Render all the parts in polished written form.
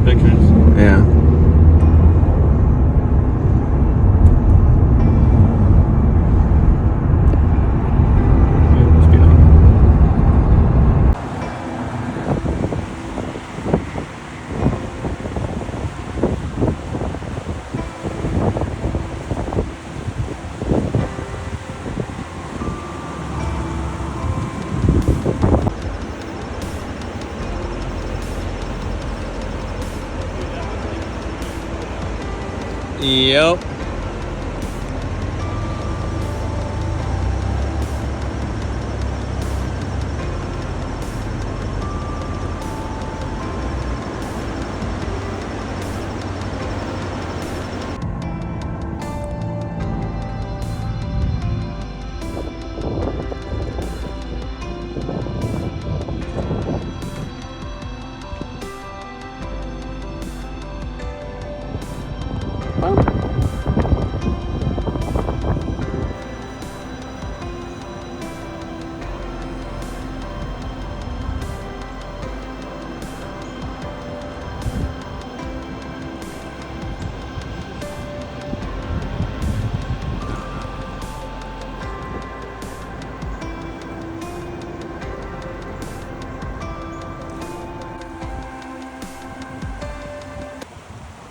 pictures. Yeah. Speed up. Yep.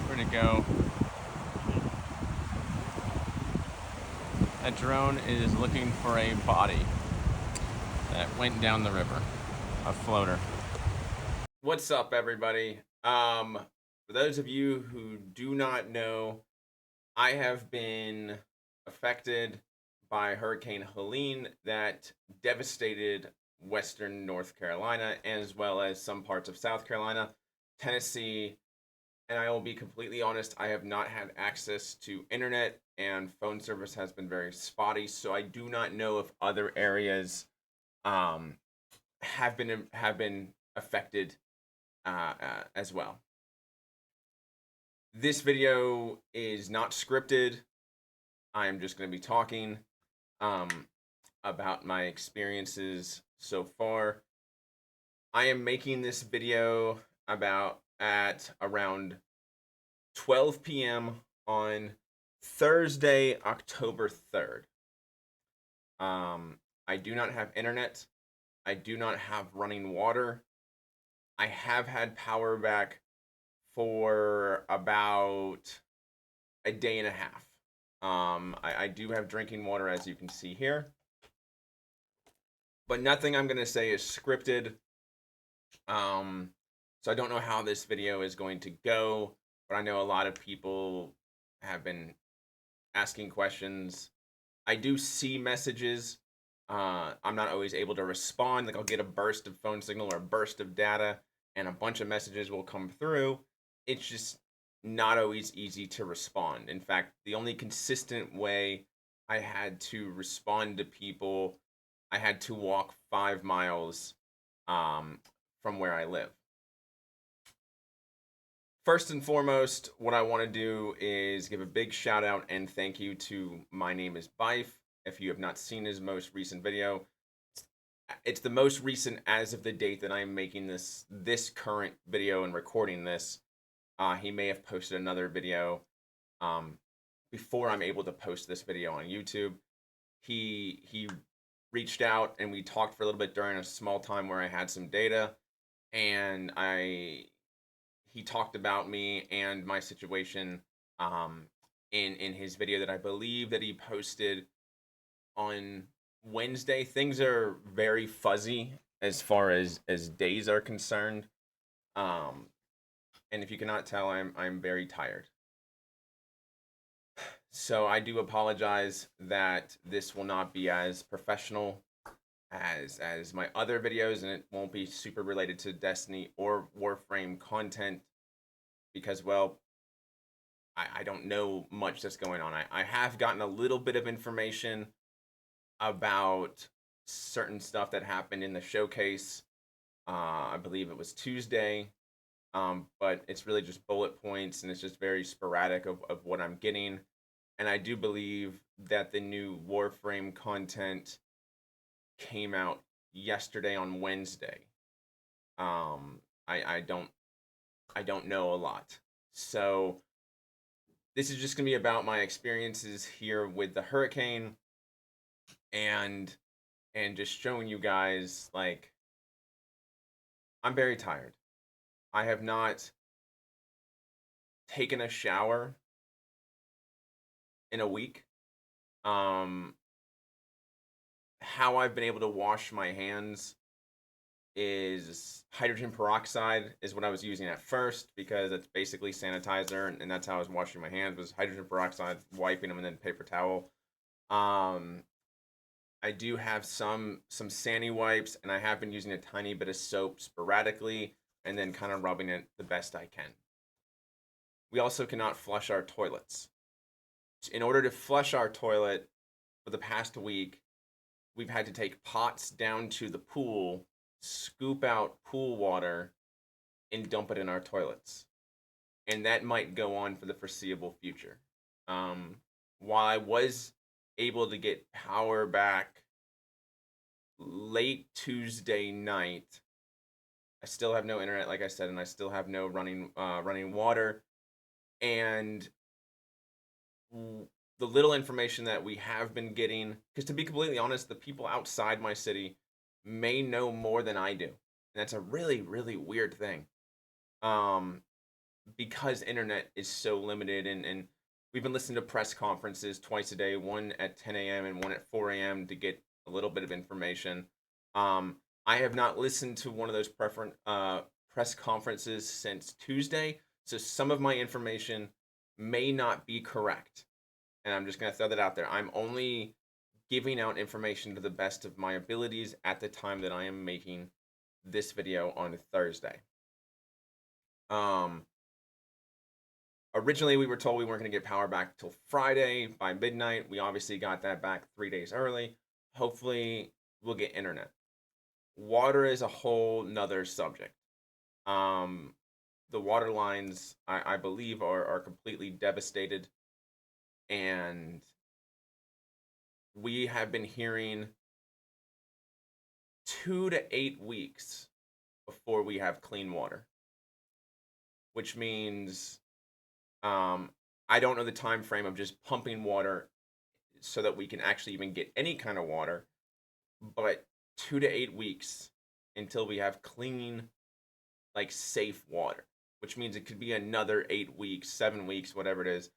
Where'd it go? That drone is looking for a body that went down the river. A floater. What's up, everybody? For those of you who do not know, I have been affected by Hurricane Helene that devastated western North Carolina, as well as some parts of South Carolina, Tennessee, and I will be completely honest, I have not had access to internet and phone service has been very spotty, so I do not know if other areas um, have been affected as well. This video is not scripted. I am just going to be talking um, about my experiences so far. I am making this video about at around 12 p.m. on Thursday, October 3rd. I do not have internet. I do not have running water. I have had power back for about a day and a half. I do have drinking water, as you can see here. But nothing I'm going to say is scripted. So I don't know how this video is going to go, but I know a lot of people have been asking questions. I do see messages. I'm not always able to respond. Like I'll get a burst of phone signal or a burst of data, and a bunch of messages will come through. It's just not always easy to respond. In fact, the only consistent way I had to respond to people, I had to walk 5 miles from where I live. First and foremost, what I want to do is give a big shout out and thank you to My Name is Bife. If you have not seen his most recent video, it's the most recent as of the date that I'm making this current video and recording this. He may have posted another video before I'm able to post this video on YouTube. He reached out and we talked for a little bit during a small time where I had some data, and he talked about me and my situation in his video that I believe that he posted on Wednesday. Things are very fuzzy as far as days are concerned. And if you cannot tell, I'm very tired. So I do apologize that this will not be as professional as my other videos, and it won't be super related to Destiny or Warframe content because, well, I don't know much that's going on. I have gotten a little bit of information about certain stuff that happened in the showcase. I believe it was Tuesday, but it's really just bullet points, and it's just very sporadic of what I'm getting. And I do believe that the new Warframe content came out yesterday on Wednesday. I I don't know a lot. So this is just gonna be about my experiences here with the hurricane and just showing you guys like I'm very tired. I have not taken a shower in a week. Um, how I've been able to wash my hands is hydrogen peroxide is what I was using at first because it's basically sanitizer, and that's how I was washing my hands was hydrogen peroxide, wiping them, and then paper towel. Um, I do have some Sani wipes, and I have been using a tiny bit of soap sporadically, and then kind of rubbing it the best I can. We also cannot flush our toilets. In order to flush our toilet for the past week, we've had to take pots down to the pool, scoop out pool water, and dump it in our toilets. And that might go on for the foreseeable future. Um, while I was able to get power back late Tuesday night, I still have no internet, like I said, and I still have no running water. And the little information that we have been getting, because to be completely honest, the people outside my city may know more than I do, and that's a really really weird thing. Um, because internet is so limited, and we've been listening to press conferences twice a day, one at 10 a.m. and one at 4 a.m. to get a little bit of information. Um, I have not listened to one of those press conferences since Tuesday, so some of my information may not be correct, and I'm just going to throw that out there. I'm only giving out information to the best of my abilities at the time that I am making this video on Thursday. Um, Originally, we were told we weren't going to get power back till Friday by midnight. We obviously got that back 3 days early. Hopefully, we'll get internet. Water is a whole nother subject. Um, the water lines, I believe, are completely devastated. And we have been hearing 2 to 8 weeks before we have clean water, which means I don't know the time frame of just pumping water so that we can actually even get any kind of water, but 2 to 8 weeks until we have clean, like safe water, which means it could be another 8 weeks, 7 weeks, whatever it is,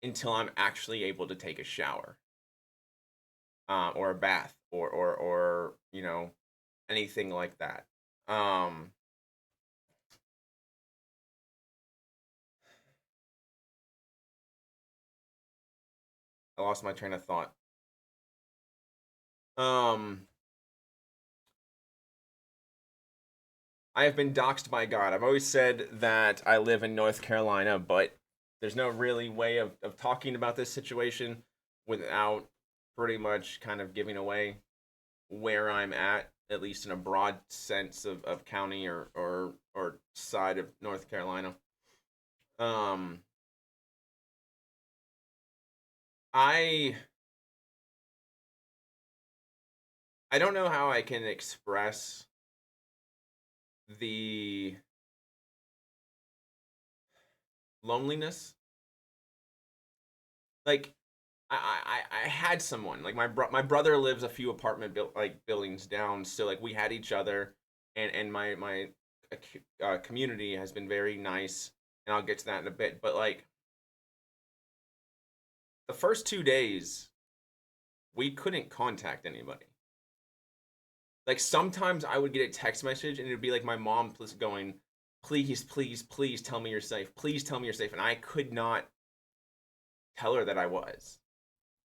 until I'm actually able to take a shower, or a bath, or anything like that. Um, I lost my train of thought. Um, I have been doxxed by God. I've always said that I live in North Carolina, but there's no really way of talking about this situation without pretty much kind of giving away where I'm at least in a broad sense of county or side of North Carolina. Um, I I don't know how I can express the loneliness. Like I had someone like my brother lives a few buildings down, so like we had each other, and my community has been very nice, and I'll get to that in a bit. But like the first 2 days, we couldn't contact anybody. Like sometimes I would get a text message and it'd be like my mom going, "Please, please, please tell me you're safe. Please tell me you're safe," and I could not tell her that I was.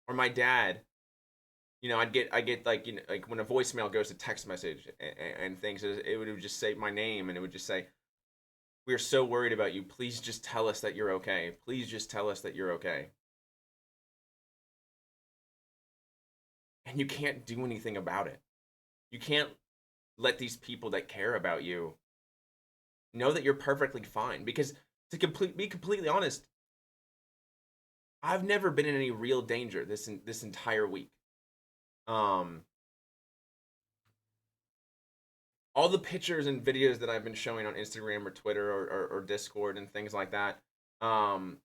Or my dad, I get like like when a voicemail goes to text message and things, it would just say my name and it would just say, "We're so worried about you. Please just tell us that you're okay. Please just tell us that you're okay." And you can't do anything about it. You can't let these people that care about you know that you're perfectly fine, because be completely honest, I've never been in any real danger this entire week. Um all the pictures and videos that I've been showing on Instagram or Twitter or Discord and things like that, um,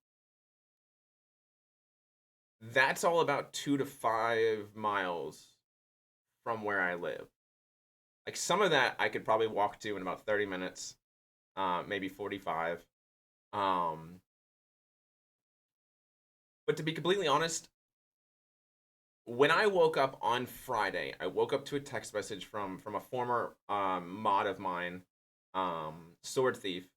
that's all about 2 to 5 miles from where I live. Like some of that I could probably walk to in about 30 minutes, maybe 45. Um, but to be completely honest, when I woke up on Friday, I woke up to a text message from a former mod of mine, Sword Thief,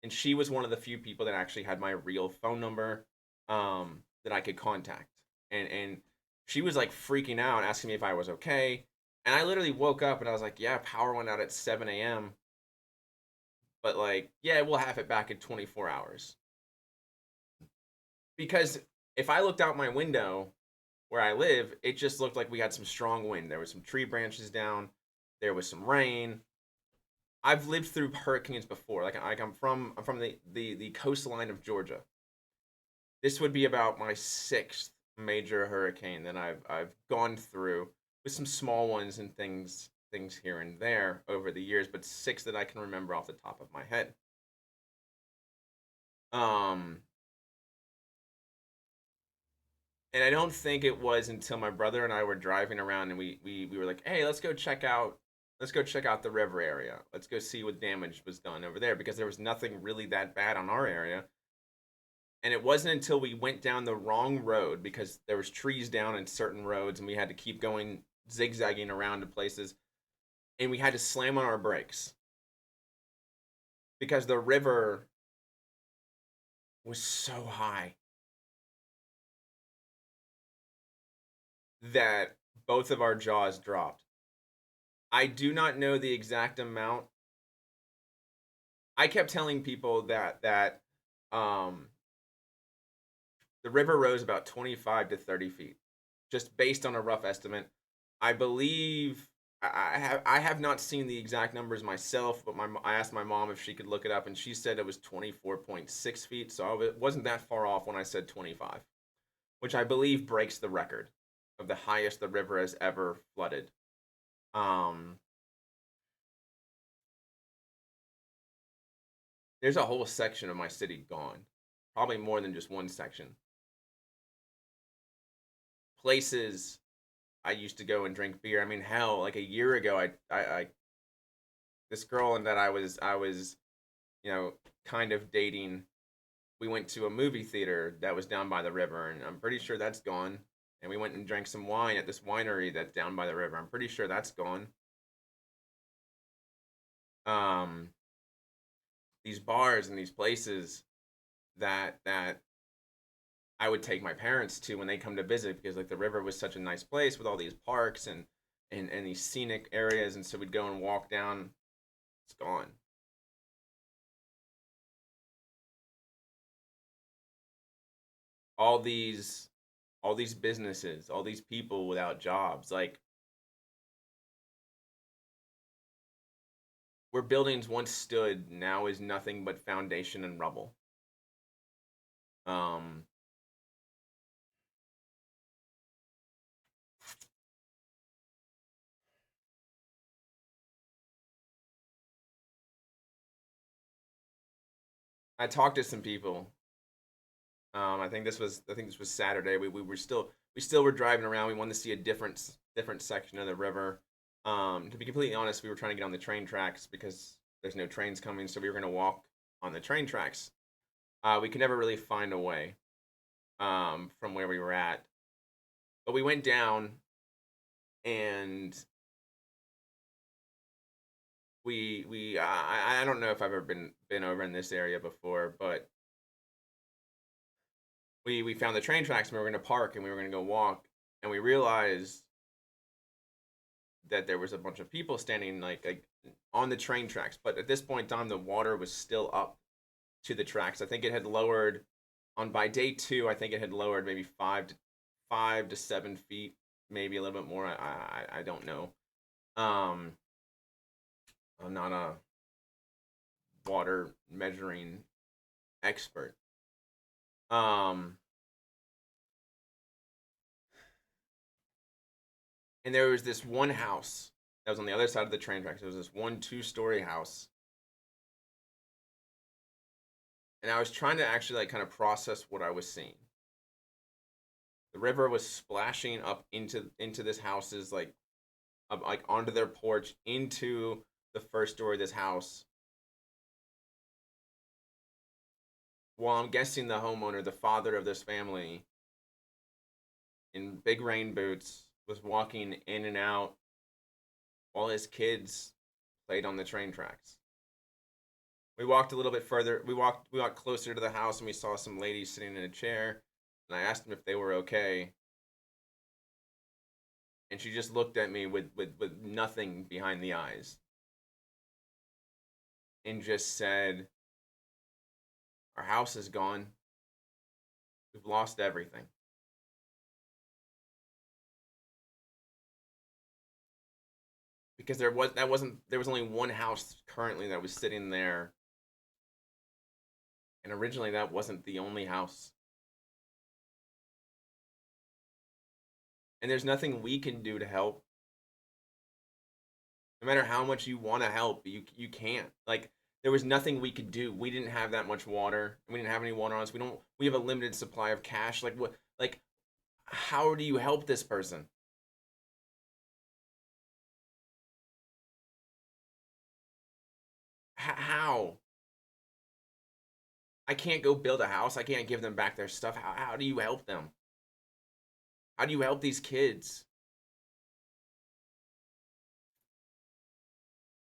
and she was one of the few people that actually had my real phone number, that I could contact, and she was like freaking out, asking me if I was okay, and I literally woke up and I was like, yeah, power went out at 7 a.m., but like, yeah, we'll have it back in 24 hours. Because if I looked out my window where I live, it just looked like we had some strong wind. There was some tree branches down. There was some rain. I've lived through hurricanes before. Like I'm from the coastline of Georgia. This would be about my sixth major hurricane that I've gone through, with some small ones and things here and there over the years, but six that I can remember off the top of my head. Um, and I don't think it was until my brother and I were driving around and we were like, hey, let's go check out the river area. Let's go see what damage was done over there, because there was nothing really that bad on our area. And it wasn't until we went down the wrong road, because there was trees down in certain roads and we had to keep going zigzagging around to places, and we had to slam on our brakes because the river was so high that both of our jaws dropped. I do not know the exact amount. I kept telling people that um, the river rose about 25 to 30 feet, just based on a rough estimate. I believe I have not seen the exact numbers myself, but I asked my mom if she could look it up, and she said it was 24.6 feet. So it wasn't that far off when I said 25, which I believe breaks the record of the highest the river has ever flooded. Um, there's a whole section of my city gone, probably more than just one section. Places I used to go and drink beer. I mean, hell, like a year ago, I this girl and that I was kind of dating. We went to a movie theater that was down by the river, and I'm pretty sure that's gone. And we went and drank some wine at this winery that's down by the river. I'm pretty sure that's gone. Um, these bars and these places that I would take my parents to when they come to visit, because like the river was such a nice place with all these parks and these scenic areas, and so we'd go and walk down. It's gone. All these all these businesses, all these people without jobs, like where buildings once stood now is nothing but foundation and rubble. Um, I talked to some people. I think this was Saturday. We still were driving around. We wanted to see a different section of the river. To be completely honest, we were trying to get on the train tracks because there's no trains coming, so we were going to walk on the train tracks. We could never really find a way, from where we were at, but we went down, and I don't know if I've ever been over in this area before, but we found the train tracks and we were going to park and we were going to go walk, and we realized that there was a bunch of people standing like on the train tracks, but at this point in time the water was still up to the tracks. I think it had lowered on by day two. I think it had lowered maybe 5 to 7 feet, maybe a little bit more. I don't know. Um, I'm not a water measuring expert. Um, and there was this one house. that was on the other side of the train tracks. It was this one 2-story house, and I was trying to actually like kind of process what I was seeing. The river was splashing up into this house's like up, like onto their porch into the first story of this house. Well, I'm guessing the homeowner, the father of this family, in big rain boots, was walking in and out while his kids played on the train tracks. We walked a little bit further. We walked closer to the house, and we saw some ladies sitting in a chair. And I asked them if they were okay, and she just looked at me with nothing behind the eyes, and just said, "Our house is gone. We've lost everything." Because there was only one house currently that was sitting there, and originally that wasn't the only house. And there's nothing we can do to help. No matter how much you want to help, you can't. Like there was nothing we could do. We didn't have that much water. We didn't have any water on us. We have a limited supply of cash. Like what? Like how do you help this person? How? I can't go build a house. I can't give them back their stuff. How do you help them? How do you help these kids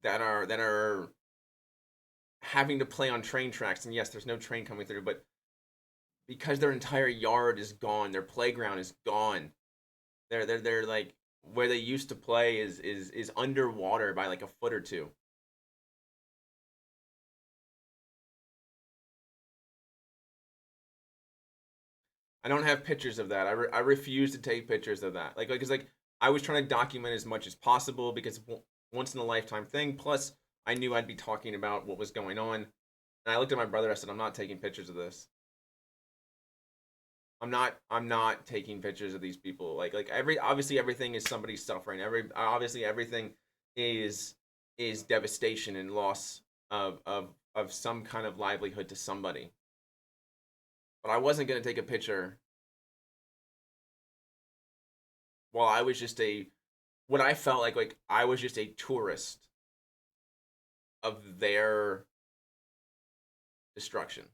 that are having to play on train tracks? And yes, there's no train coming through, but because their entire yard is gone, their playground is gone. They're like where they used to play is underwater by like a foot or two. I don't have pictures of that. I refuse to take pictures of that. Like it's like I was trying to document as much as possible because once in a lifetime thing. Plus, I knew I'd be talking about what was going on. And I looked at my brother. I said, "I'm not taking pictures of this. I'm not taking pictures of these people. Like every obviously everything is somebody's suffering. Obviously everything is is devastation and loss of some kind of livelihood to somebody. But I wasn't gonna take a picture while I was just a what I felt like I was just a tourist of their destruction.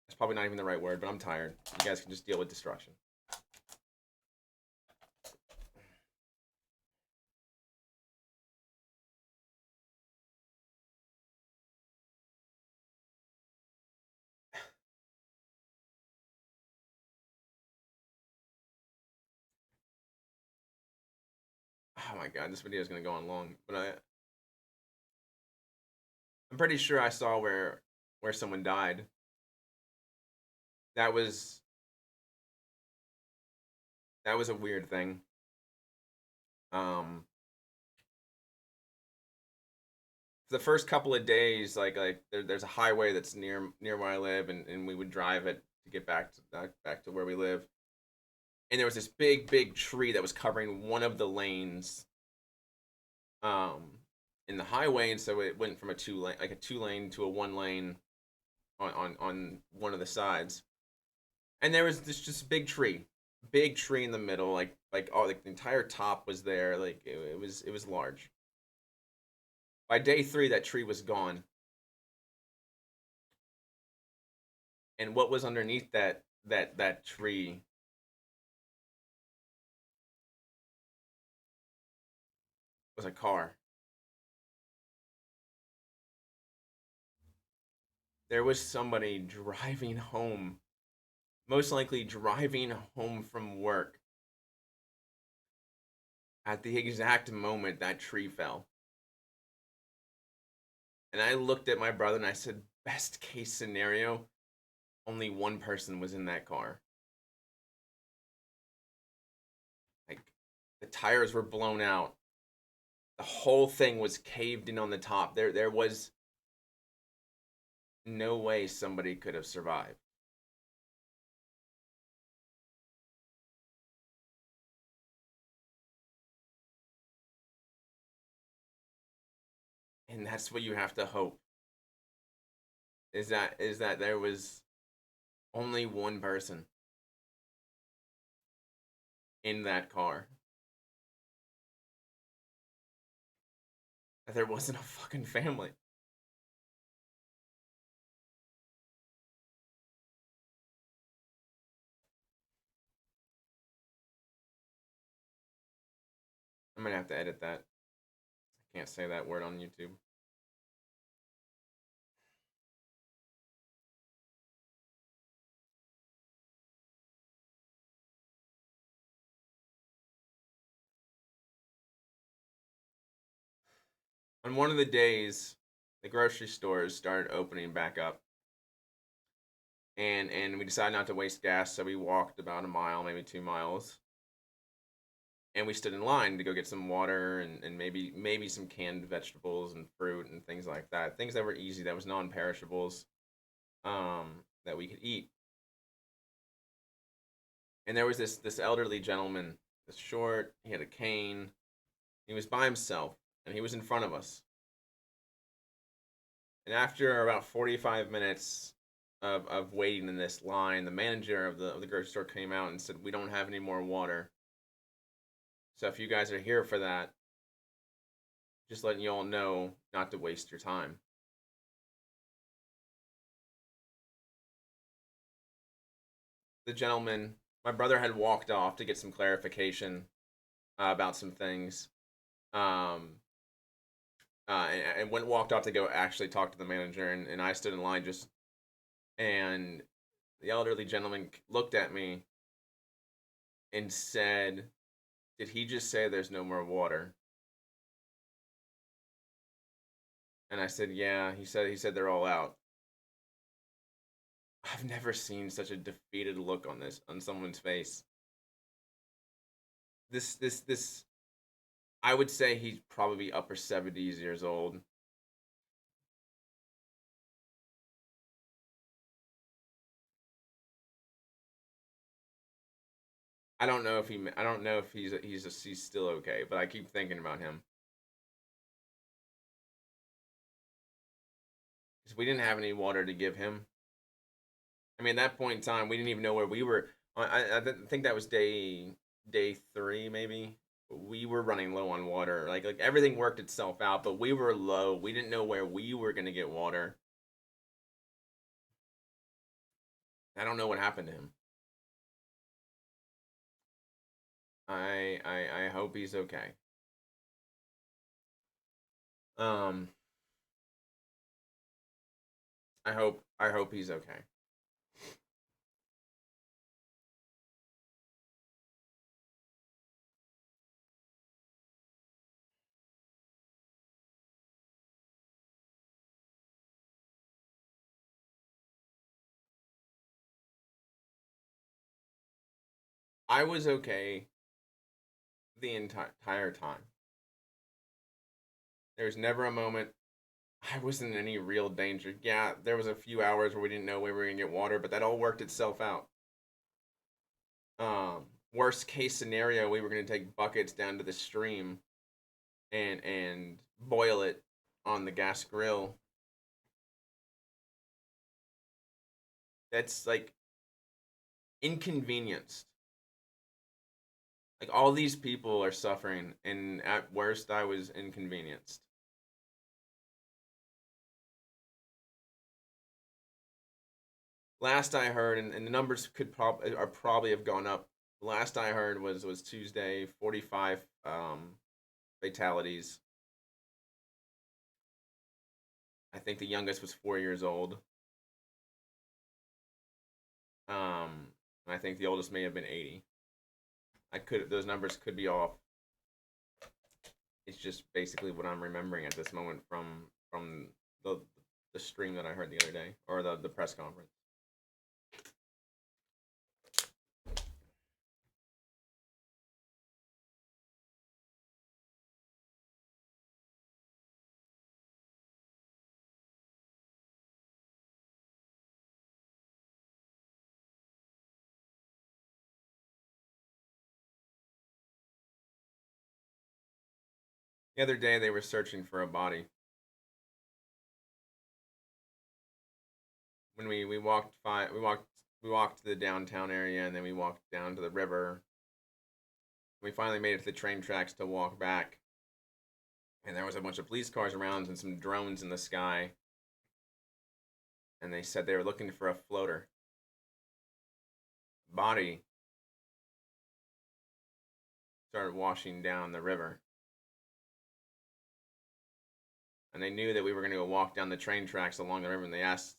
That's probably not even the right word, but I'm tired. You guys can just deal with destruction. Oh my god, this video is gonna go on long, but I'm pretty sure I saw where someone died. That was that was a weird thing. Um, the first couple of days, there's a highway that's near where I live, and we would drive it to get back to where we live. And there was this big tree that was covering one of the lanes, um, in the highway, and so it went from a 2 lane to a 1 lane on one of the sides. And there was this just big tree in the middle, like the entire top was there, like it was large. By day 3, that tree was gone, and what was underneath that tree was a car. There was somebody driving home, most likely driving home from work at the exact moment that tree fell. And I looked at my brother and I said, best case scenario, only one person was in that car. Like the tires were blown out. The whole thing was caved in on the top. There was no way somebody could have survived. And that's what you have to hope is that there was only one person in that car. That there wasn't a fucking family. I'm gonna have to edit that. I can't say that word on YouTube. On one of the days, the grocery stores started opening back up, and we decided not to waste gas, so we walked about a mile, maybe 2 miles, and we stood in line to go get some water and maybe some canned vegetables and fruit and things like that. Things that were easy, that was non-perishables, that we could eat. And there was this elderly gentleman, this short, he had a cane, he was by himself, and he was in front of us. And after about 45 minutes of waiting in this line, the manager of the grocery store came out and said, "We don't have any more water. So if you guys are here for that, just letting you all know not to waste your time." The gentleman, my brother had walked off to get some clarification about some things. Um, and went walked off to go actually talk to the manager, and I stood in line just, and the elderly gentleman looked at me and said, "Did he just say there's no more water?" And I said, "Yeah." He said they're all out. I've never seen such a defeated look on someone's face. This I would say he's probably upper 70s years old. I don't know if he's still okay, but I keep thinking about him. 'Cause we didn't have any water to give him. I mean, at that point in time, we didn't even know where we were. I think that was day 3, maybe. We were running low on water. Like everything worked itself out, but we were low. We didn't know where we were gonna get water. I don't know what happened to him. I hope he's okay. Um, I hope he's okay. I was okay the entire time. There was never a moment I wasn't in any real danger. Yeah, there was a few hours where we didn't know we were gonna get water, but that all worked itself out. Worst case scenario, we were gonna take buckets down to the stream and boil it on the gas grill. That's like inconvenienced. Like all these people are suffering, and at worst, I was inconvenienced. Last I heard, and the numbers are probably have gone up. Last I heard was Tuesday, 45 fatalities. I think the youngest was 4 years old. And I think the oldest may have been 80. I could those numbers could be off. It's just basically what I'm remembering at this moment from the stream that I heard the other day, or the press conference. The other day they were searching for a body. when we walked we walked to the downtown area, and then we walked down to the river. We finally made it to the train tracks to walk back, and there was a bunch of police cars around and some drones in the sky, and they said they were looking for a floater body. Started washing down the river, and they knew that we were going to go walk down the train tracks along the river, and they asked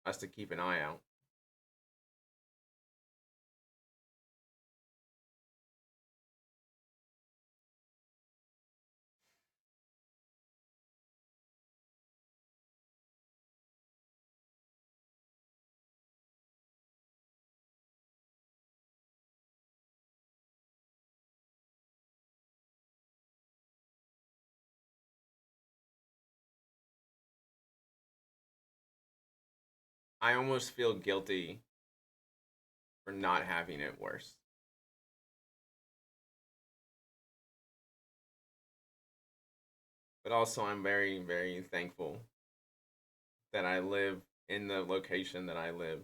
us to keep an eye out. I almost feel guilty for not having it worse. But also, I'm very, very thankful that I live in the location that I live.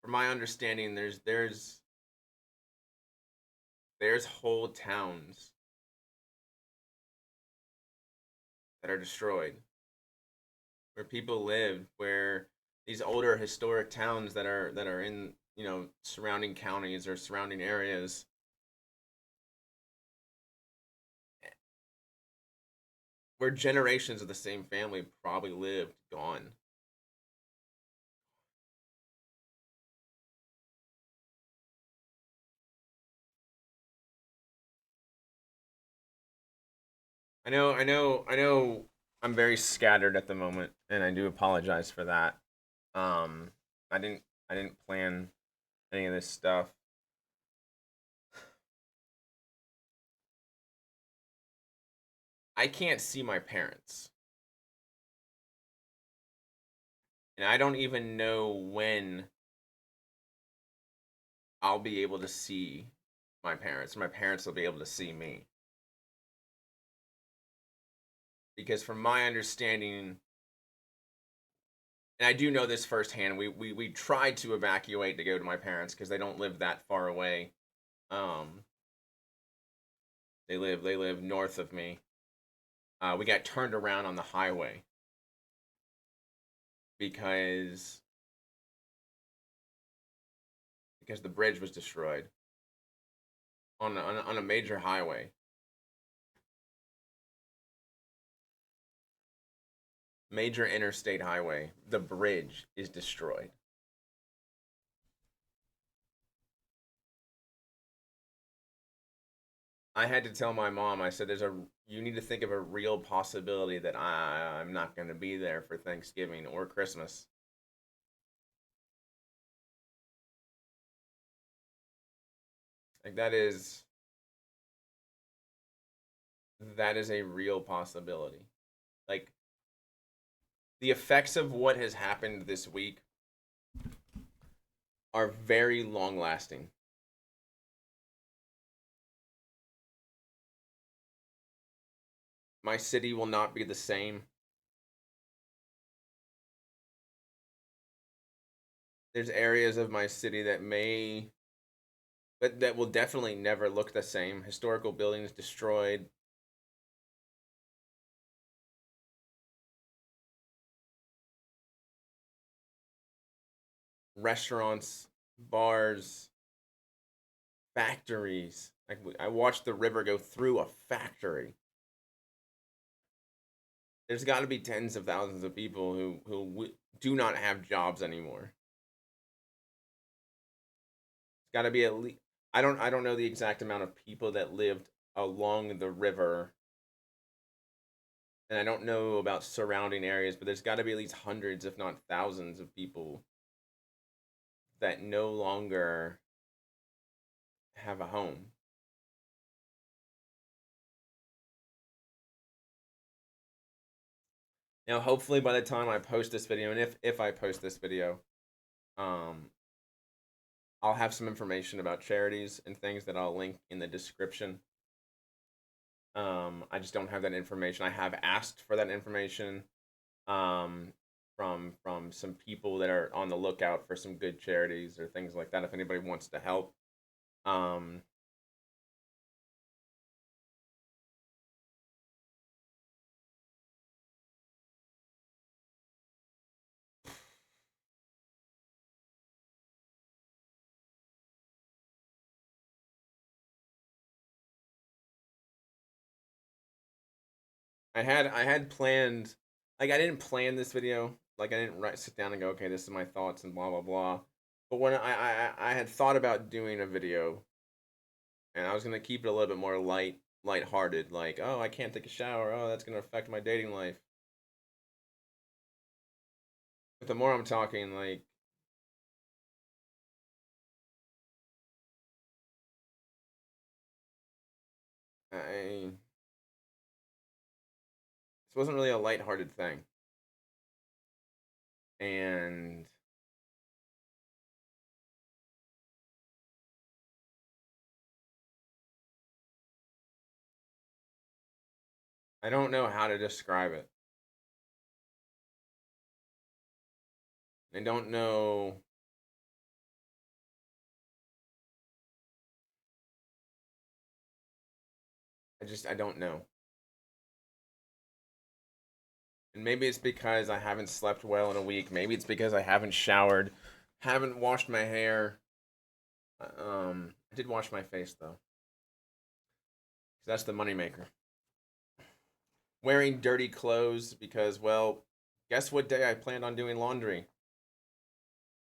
From my understanding, there's whole towns that are destroyed where people lived, where these older historic towns that are in, surrounding counties or surrounding areas, where generations of the same family probably lived, gone. I know I'm very scattered at the moment, and I do apologize for that. Um I didn't I didn't plan any of this stuff. I can't see my parents, and I don't even know when I'll be able to see my parents. My parents will be able to see me, because from my understanding, and I do know this firsthand, we tried to evacuate to go to my parents because they don't live that far away. Um, they live north of me. We got turned around on the highway because the bridge was destroyed on a major highway. Major interstate highway. The bridge is destroyed. I had to tell my mom. I said, "There's a you need to think of a real possibility that I'm not going to be there for Thanksgiving or Christmas." Like that is a real possibility. Like, the effects of what has happened this week are very long lasting. My city will not be the same. There's areas of my city that will definitely never look the same. Historical buildings destroyed. Restaurants, bars, factories. Like, I watched the river go through a factory. There's got to be tens of thousands of people who do not have jobs anymore. It's got to be at least, I don't know the exact amount of people that lived along the river, and I don't know about surrounding areas, but there's got to be at least hundreds, if not thousands, of people that no longer have a home. Now, hopefully, by the time I post this video, and if I post this video, um, I'll have some information about charities and things that I'll link in the description. I just don't have that information. I have asked for that information um, from some people that are on the lookout for some good charities or things like that. If anybody wants to help, um, I had planned, like I didn't plan this video. Like I didn't sit down and go, okay, this is my thoughts and blah blah blah. But when I had thought about doing a video, and I was gonna keep it a little bit more lighthearted, like, oh, I can't take a shower, oh, that's gonna affect my dating life. But the more I'm talking, like, I this wasn't really a lighthearted thing, and I don't know how to describe it. I don't know. I don't know. And maybe it's because I haven't slept well in a week. Maybe it's because I haven't showered, haven't washed my hair. I did wash my face though, 'cause that's the moneymaker. Wearing dirty clothes because, well, guess what day I planned on doing laundry?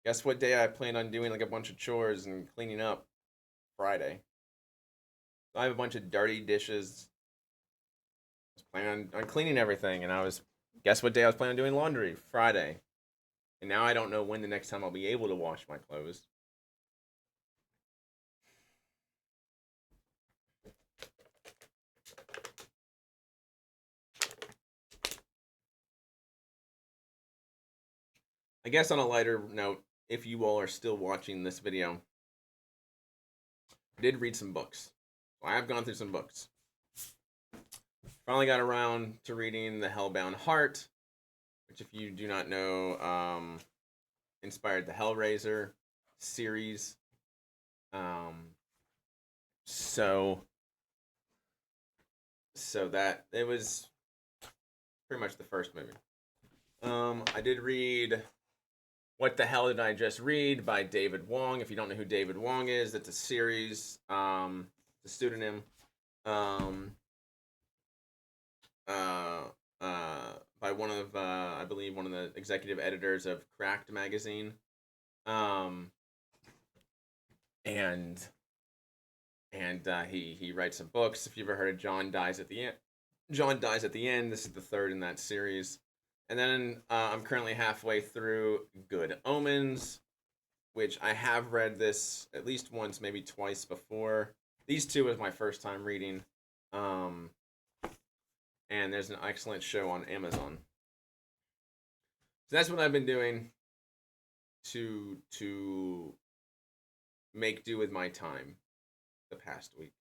Guess what day I planned on doing like a bunch of chores and cleaning up? Friday. So I have a bunch of dirty dishes. I was planning on cleaning everything, and guess what day I was planning on doing laundry? Friday. And now I don't know when the next time I'll be able to wash my clothes. I guess on a lighter note, if you all are still watching this video, I did read some books. I have gone through some books. Finally got around to reading The Hellbound Heart, which, if you do not know, inspired the Hellraiser series. So that it was pretty much the first movie. I did read What the Hell Did I Just Read by David Wong. If you don't know who David Wong is, it's a series, it's a pseudonym. Um, uh, by one of I believe one of the executive editors of Cracked magazine. Um, and he writes some books. If you've ever heard of John Dies at the End, John Dies at the End. This is the third in that series. And then I'm currently halfway through Good Omens, which I have read this at least once, maybe twice before. These two was my first time reading. Um, and there's an excellent show on Amazon. So that's what I've been doing to make do with my time the past week.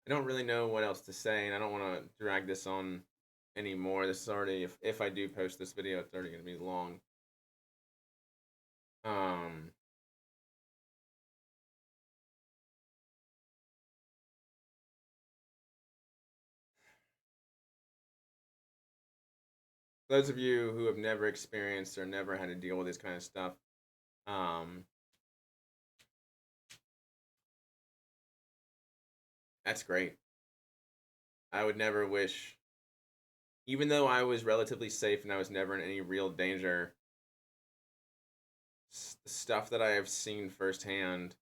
I don't really know what else to say, and I don't want to drag this on anymore. This is already, if I do post this video, it's already going to be long. Um, those of you who have never experienced or never had to deal with this kind of stuff, um, that's great. I would never wish, even though I was relatively safe and I was never in any real danger, the stuff that I have seen firsthand,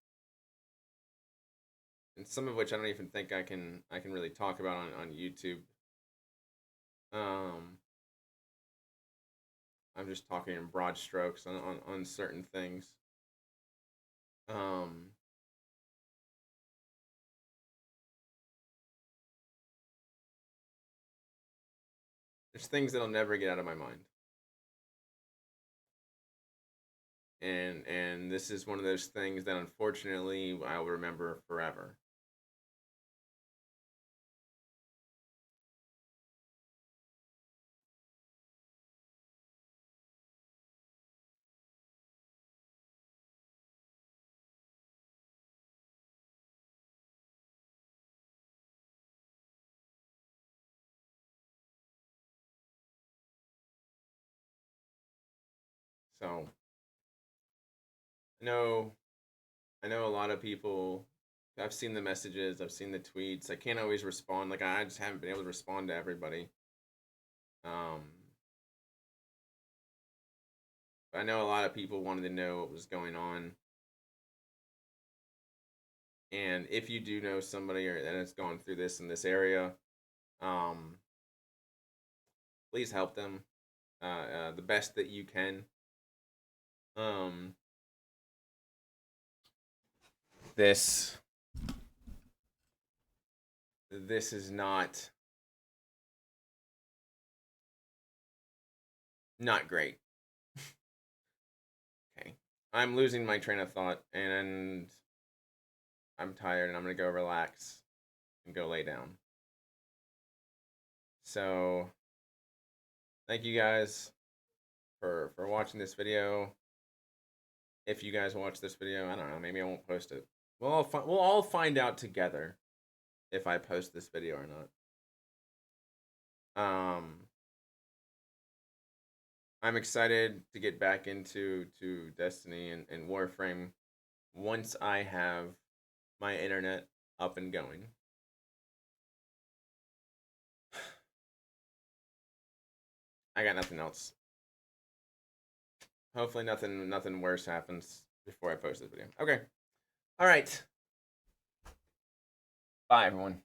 and some of which I don't even think I can really talk about on YouTube. Um, I'm just talking in broad strokes on certain things. Um, there's things that'll never get out of my mind. and this is one of those things that unfortunately I'll remember forever. So I know I know a lot of people. I've seen the messages, I've seen the tweets. I can't always respond. Like I just haven't been able to respond to everybody. Um, but I know a lot of people wanted to know what was going on. And if you do know somebody that has gone through this in this area, um, please help them the best that you can. Um, this this is not great. Okay, I'm losing my train of thought, and I'm tired, and I'm gonna go relax and go lay down. So thank you guys for watching this video. If you guys watch this video, I don't know, maybe I won't post it. We'll all find out together if I post this video or not. I'm excited to get back into Destiny and Warframe once I have my internet up and going. I got nothing else. Hopefully nothing worse happens before I post this video. Okay. All right. Bye everyone.